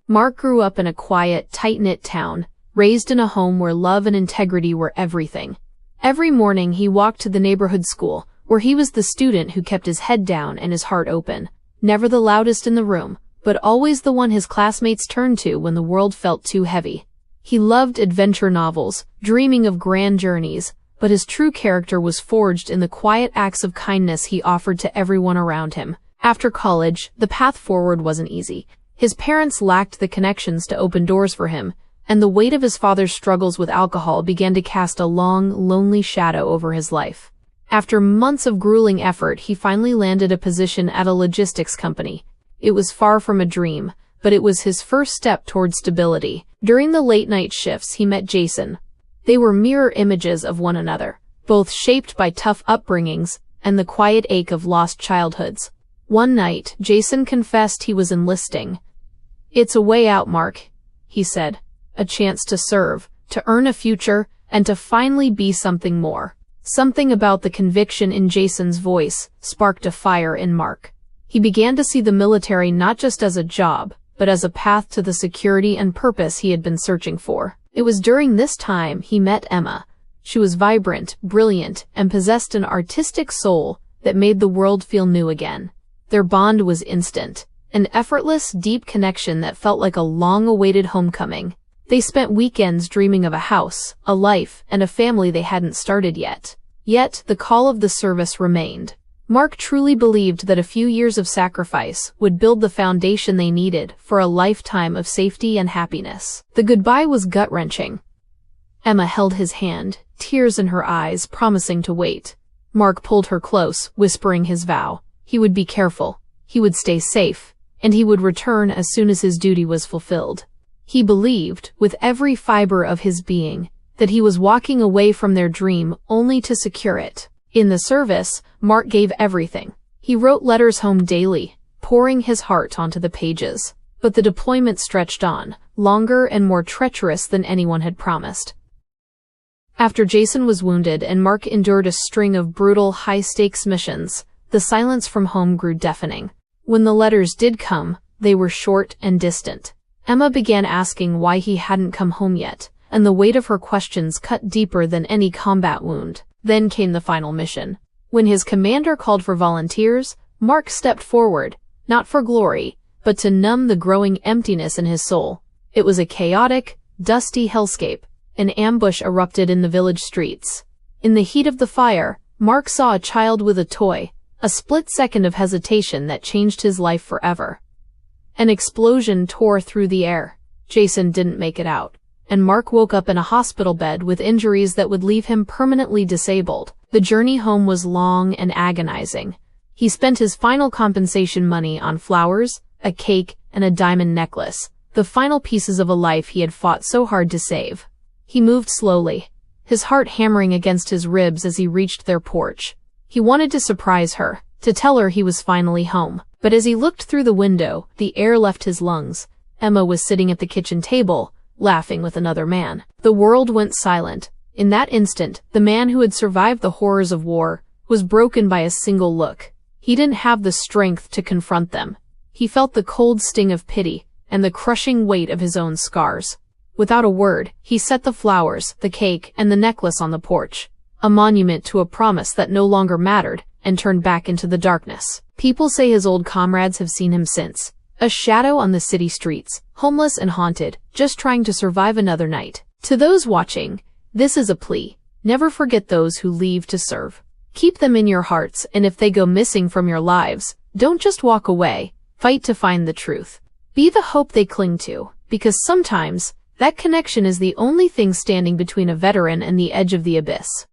Mark grew up in a quiet, tight-knit town, raised in a home where love and integrity were everything. Every morning he walked to the neighborhood school, where he was the student who kept his head down and his heart open. Never the loudest in the room, but always the one his classmates turned to when the world felt too heavy. He loved adventure novels, dreaming of grand journeys, but his true character was forged in the quiet acts of kindness he offered to everyone around him. After college, the path forward wasn't easy. His parents lacked the connections to open doors for him, and the weight of his father's struggles with alcohol began to cast a long, lonely shadow over his life. After months of grueling effort, he finally landed a position at a logistics company. It was far from a dream, but it was his first step toward stability. During the late-night shifts, he met Jason. They were mirror images of one another, both shaped by tough upbringings and the quiet ache of lost childhoods. One night, Jason confessed he was enlisting. "It's a way out, Mark," he said. "A chance to serve, to earn a future, and to finally be something more." Something about the conviction in Jason's voice sparked a fire in Mark. He began to see the military not just as a job, but as a path to the security and purpose he had been searching for. It was during this time he met Emma. She was vibrant, brilliant, and possessed an artistic soul that made the world feel new again. Their bond was instant, an effortless, deep connection that felt like a long-awaited homecoming. They spent weekends dreaming of a house, a life, and a family they hadn't started yet. Yet, the call of the service remained. Mark truly believed that a few years of sacrifice would build the foundation they needed for a lifetime of safety and happiness. The goodbye was gut-wrenching. Emma held his hand, tears in her eyes, promising to wait. Mark pulled her close, whispering his vow. He would be careful, he would stay safe, and he would return as soon as his duty was fulfilled. He believed, with every fiber of his being, that he was walking away from their dream only to secure it. In the service, Mark gave everything. He wrote letters home daily, pouring his heart onto the pages. But the deployment stretched on, longer and more treacherous than anyone had promised. After Jason was wounded and Mark endured a string of brutal, high-stakes missions, the silence from home grew deafening. When the letters did come, they were short and distant. Emma began asking why he hadn't come home yet, and the weight of her questions cut deeper than any combat wound. Then came the final mission. When his commander called for volunteers, Mark stepped forward, not for glory, but to numb the growing emptiness in his soul. It was a chaotic, dusty hellscape. An ambush erupted in the village streets. In the heat of the fire, Mark saw a child with a toy, a split second of hesitation that changed his life forever. An explosion tore through the air. Jason didn't make it out, and Mark woke up in a hospital bed with injuries that would leave him permanently disabled. The journey home was long and agonizing. He spent his final compensation money on flowers, a cake, and a diamond necklace, the final pieces of a life he had fought so hard to save. He moved slowly, his heart hammering against his ribs as he reached their porch. He wanted to surprise her, to tell her he was finally home. But as he looked through the window, the air left his lungs. Emma was sitting at the kitchen table, laughing with another man. The world went silent. In that instant, the man who had survived the horrors of war was broken by a single look. He didn't have the strength to confront them. He felt the cold sting of pity and the crushing weight of his own scars. Without a word, he set the flowers, the cake, and the necklace on the porch, a monument to a promise that no longer mattered, and turned back into the darkness. People say his old comrades have seen him since, a shadow on the city streets, homeless and haunted, just trying to survive another night. To those watching, this is a plea. Never forget those who leave to serve. Keep them in your hearts, and if they go missing from your lives, don't just walk away, fight to find the truth. Be the hope they cling to, because sometimes, that connection is the only thing standing between a veteran and the edge of the abyss.